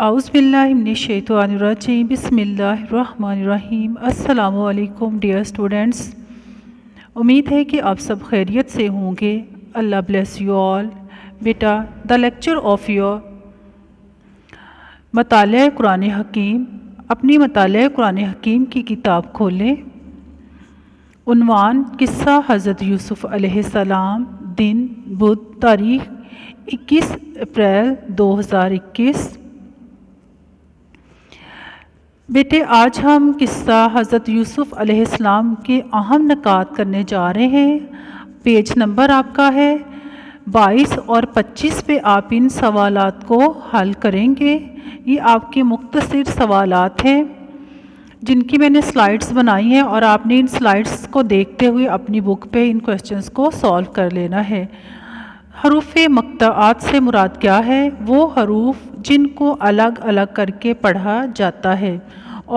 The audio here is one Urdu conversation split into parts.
اعوذ باللہ من الشیطان الرجیم بسم اللہ الرحمن الرحیم۔ السلام علیکم ڈیئر اسٹوڈنٹس، امید ہے کہ آپ سب خیریت سے ہوں گے۔ Allah bless you all. بیٹا، دا لیکچر آف یور مطالعہ قرآن حکیم، اپنی مطالعہ قرآن حکیم کی کتاب کھولیں۔ عنوان: قصہ حضرت یوسف علیہ السلام، دن بدھ، تاریخ 21 اپریل 2021۔ بیٹے، آج ہم قصہ حضرت یوسف علیہ السلام کے اہم نکات کرنے جا رہے ہیں۔ پیج نمبر آپ کا ہے 22 اور 25 پہ آپ ان سوالات کو حل کریں گے۔ یہ آپ کے مختصر سوالات ہیں جن کی میں نے سلائیڈز بنائی ہیں، اور آپ نے ان سلائیڈز کو دیکھتے ہوئے اپنی بک پہ ان کویسچنز کو سالو کر لینا ہے۔ حروف مقطعات سے مراد کیا ہے؟ وہ حروف جن کو الگ الگ کر کے پڑھا جاتا ہے،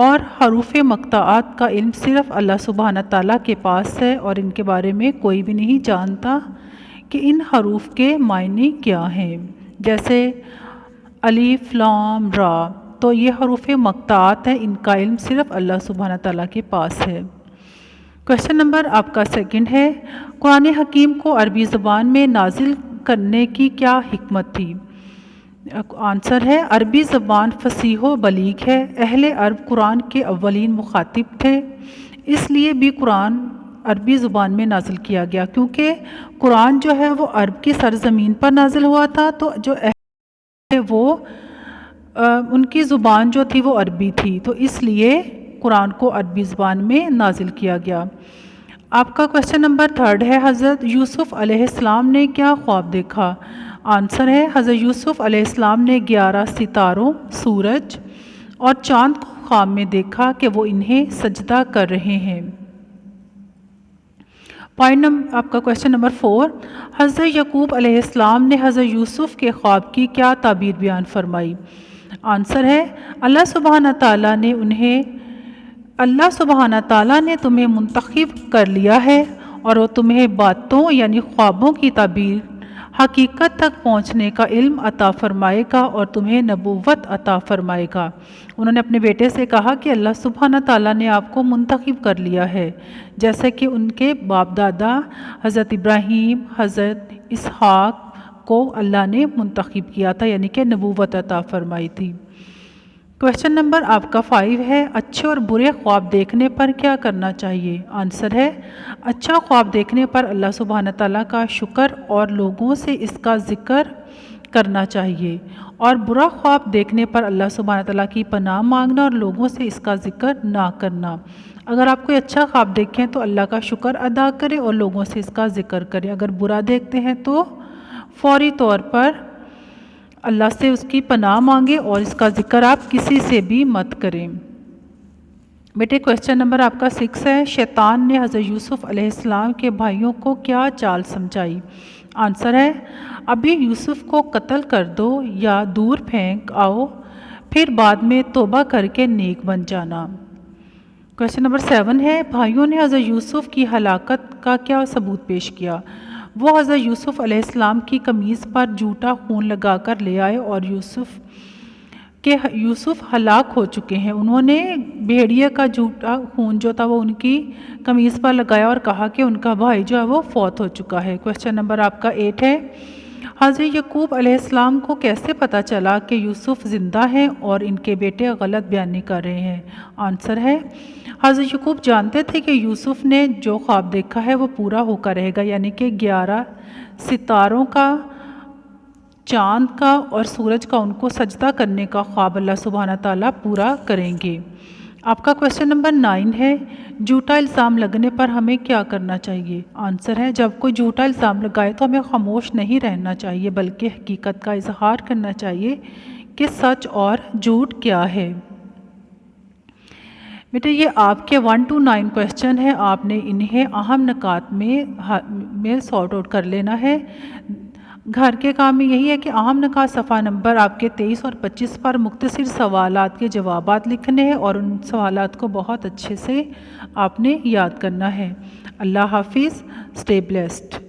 اور حروف مقطعات کا علم صرف اللہ سبحانہ تعالیٰ کے پاس ہے، اور ان کے بارے میں کوئی بھی نہیں جانتا کہ ان حروف کے معنی کیا ہیں۔ جیسے الف لام را، تو یہ حروف مقطعات ہیں، ان کا علم صرف اللہ سبحانہ تعالیٰ کے پاس ہے۔ کویسچن نمبر آپ کا سیکنڈ ہے، قرآن حکیم کو عربی زبان میں نازل کرنے کی کیا حکمت تھی؟ آنسر ہے، عربی زبان فصیح و بلیغ ہے۔ اہل عرب قرآن کے اولین مخاطب تھے، اس لیے بھی قرآن عربی زبان میں نازل کیا گیا، کیونکہ قرآن جو ہے وہ عرب کی سرزمین پر نازل ہوا تھا، تو جو اہل وہ ان کی زبان جو تھی وہ عربی تھی، تو اس لیے قرآن کو عربی زبان میں نازل کیا گیا۔ آپ کا کویسچن نمبر تھرڈ ہے، حضرت یوسف علیہ السلام نے کیا خواب دیکھا؟ آنسر ہے، حضرت یوسف علیہ السلام نے 11 ستاروں، سورج اور چاند کو خواب میں دیکھا کہ وہ انہیں سجدہ کر رہے ہیں۔ آپ کا کویسچن نمبر 4، حضرت یعقوب علیہ السلام نے حضرت یوسف کے خواب کی کیا تعبیر بیان فرمائی؟ آنسر ہے، اللہ سبحانہ تعالیٰ نے تمہیں منتخب کر لیا ہے، اور وہ تمہیں باتوں یعنی خوابوں کی تعبیر حقیقت تک پہنچنے کا علم عطا فرمائے گا، اور تمہیں نبوت عطا فرمائے گا۔ انہوں نے اپنے بیٹے سے کہا کہ اللہ سبحانہ تعالیٰ نے آپ کو منتخب کر لیا ہے، جیسے کہ ان کے باپ دادا حضرت ابراہیم، حضرت اسحاق کو اللہ نے منتخب کیا تھا، یعنی کہ نبوت عطا فرمائی تھی۔ کویسچن نمبر آپ کا 5 ہے، اچھے اور برے خواب دیکھنے پر کیا کرنا چاہیے؟ آنسر ہے، اچھا خواب دیکھنے پر اللہ سبحانہ تعالیٰ کا شکر اور لوگوں سے اس کا ذکر کرنا چاہیے، اور برا خواب دیکھنے پر اللہ سبحانہ تعالیٰ کی پناہ مانگنا اور لوگوں سے اس کا ذکر نہ کرنا۔ اگر آپ کوئی اچھا خواب دیکھیں تو اللہ کا شکر ادا کریں اور لوگوں سے اس کا ذکر کریں۔ اگر برا دیکھتے ہیں تو فوری طور پر اللہ سے اس کی پناہ مانگیں، اور اس کا ذکر آپ کسی سے بھی مت کریں۔ بیٹے، کویسچن نمبر آپ کا 6 ہے، شیطان نے حضرت یوسف علیہ السلام کے بھائیوں کو کیا چال سمجھائی؟ آنسر ہے، ابھی یوسف کو قتل کر دو یا دور پھینک آؤ، پھر بعد میں توبہ کر کے نیک بن جانا۔ کویسچن نمبر 7 ہے، بھائیوں نے حضرت یوسف کی ہلاکت کا کیا ثبوت پیش کیا؟ وہ حضرت یوسف علیہ السلام کی قمیص پر جھوٹا خون لگا کر لے آئے، اور یوسف ہلاک ہو چکے ہیں۔ انہوں نے بھیڑیے کا جھوٹا خون جو تھا وہ ان کی قمیص پر لگایا اور کہا کہ ان کا بھائی جو ہے وہ فوت ہو چکا ہے۔ کویسچن نمبر آپ کا 8 ہے، حضرت یعقوب علیہ السلام کو کیسے پتہ چلا کہ یوسف زندہ ہیں اور ان کے بیٹے غلط بیانی کر رہے ہیں؟ آنسر ہے، حضرت یعقوب جانتے تھے کہ یوسف نے جو خواب دیکھا ہے وہ پورا ہو کر رہے گا، یعنی کہ 11 ستاروں کا، چاند کا اور سورج کا ان کو سجدہ کرنے کا خواب اللہ سبحانہ تعالیٰ پورا کریں گے۔ آپ کا کویسچن نمبر 9 ہے، جھوٹا الزام لگنے پر ہمیں کیا کرنا چاہیے؟ آنسر ہے، جب کوئی جھوٹا الزام لگائے تو ہمیں خاموش نہیں رہنا چاہیے، بلکہ حقیقت کا اظہار کرنا چاہیے کہ سچ اور جھوٹ کیا ہے۔ بیٹے، یہ آپ کے 1 to 9 کویسچن ہیں، آپ نے انہیں اہم نکات میں سارٹ آؤٹ کر لینا ہے۔ گھر کے کام میں یہی ہے کہ اہم نکات صفحہ نمبر آپ کے 23 اور 25 پر مختصر سوالات کے جوابات لکھنے ہیں، اور ان سوالات کو بہت اچھے سے آپ نے یاد کرنا ہے۔ اللہ حافظ، اسٹے بلیسڈ۔